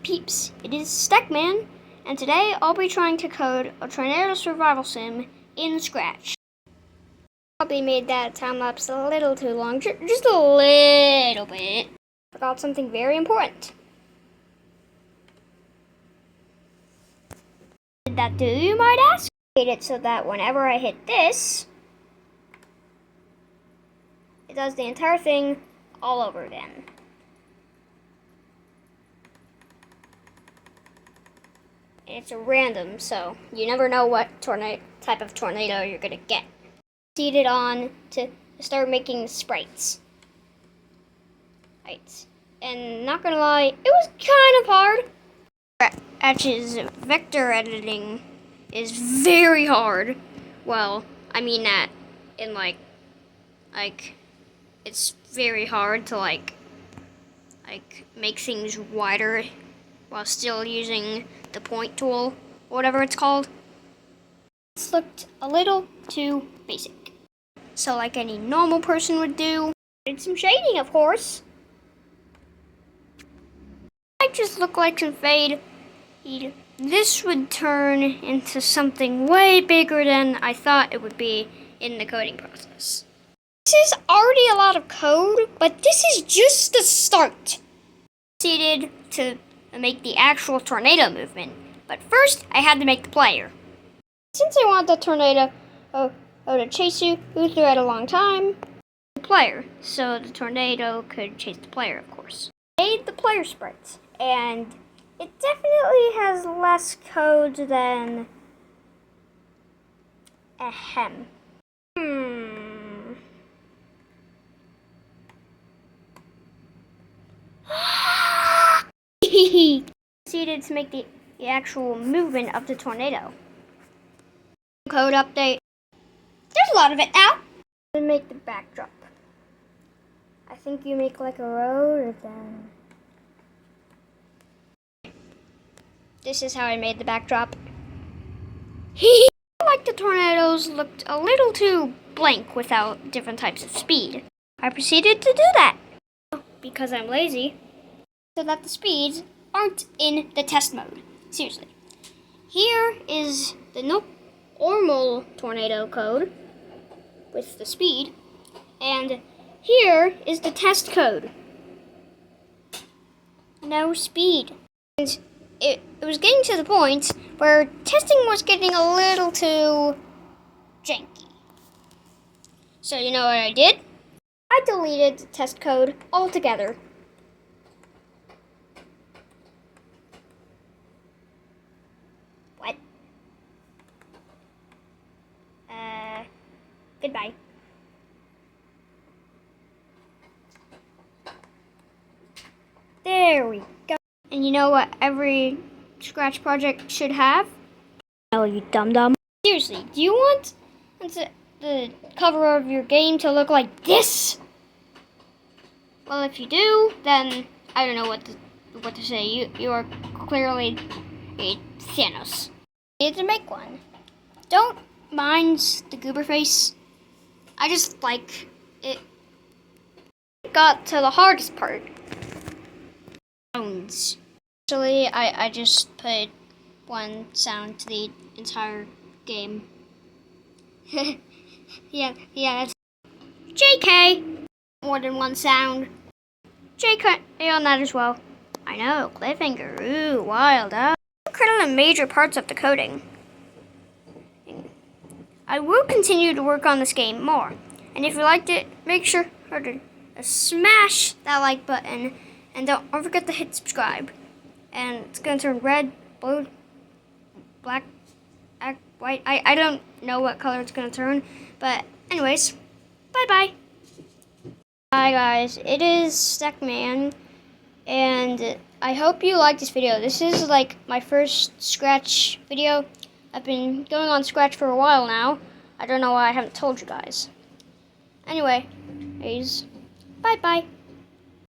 Peeps, it is Stackman, and today I'll be trying to code a tornado survival sim in Scratch. Probably made that time lapse a little too long, just a little bit. Forgot something very important. What did that do, you might ask? I made it so that whenever I hit this, it does the entire thing all over again. It's a random, so you never know what type of tornado you're gonna get. Proceeded on to start making sprites. Right. And not gonna lie, it was kind of hard. Scratch's vector editing is very hard. Well, I mean that in like it's very hard to like make things wider while still using the point tool, or whatever it's called. This looked a little too basic. So like any normal person would do, did some shading, of course. I just look like some fade. This would turn into something way bigger than I thought it would be in the coding process. This is already a lot of code, but this is just the start. Proceeded to make the actual tornado movement, but first I had to make the player. Since I want the tornado to chase you through it a long time, the player, so the tornado could chase the player, of course. I made the player sprites, and it definitely has less code than ahem. Proceeded to make the actual movement of the tornado. Code update. There's a lot of it now. And make the backdrop. I think you make like a road or then. This is how I made the backdrop. Like the tornadoes looked a little too blank without different types of speed. I proceeded to do that because I'm lazy, so that the speeds aren't in the test mode. Seriously. Here is the normal tornado code with the speed, and here is the test code. No speed. And it was getting to the point where testing was getting a little too janky. So you know what I did? I deleted the test code altogether. What? Goodbye. There we go. And you know what every Scratch project should have? Oh, you dum-dum. Seriously, do you want the cover of your game to look like this? Well, if you do, then I don't know what to say. You are clearly a Thanos. You need to make one. Don't mind the goober face. I just like it. Got to the hardest part. Sounds. Actually, I just put one sound to the entire game. yeah, it's JK. More than one sound. JK on that as well. I know, cliffhanger. Ooh, wild. Kind of the major parts of the coding. I will continue to work on this game more. And if you liked it, make sure to smash that like button. And don't forget to hit subscribe. And it's going to turn red, blue, black, white. I don't know what color it's going to turn. But anyways, bye-bye. Hi guys, it is Stackman. And I hope you liked this video. This is like my first Scratch video. I've been going on Scratch for a while now. I don't know why I haven't told you guys. Anyway, bye-bye.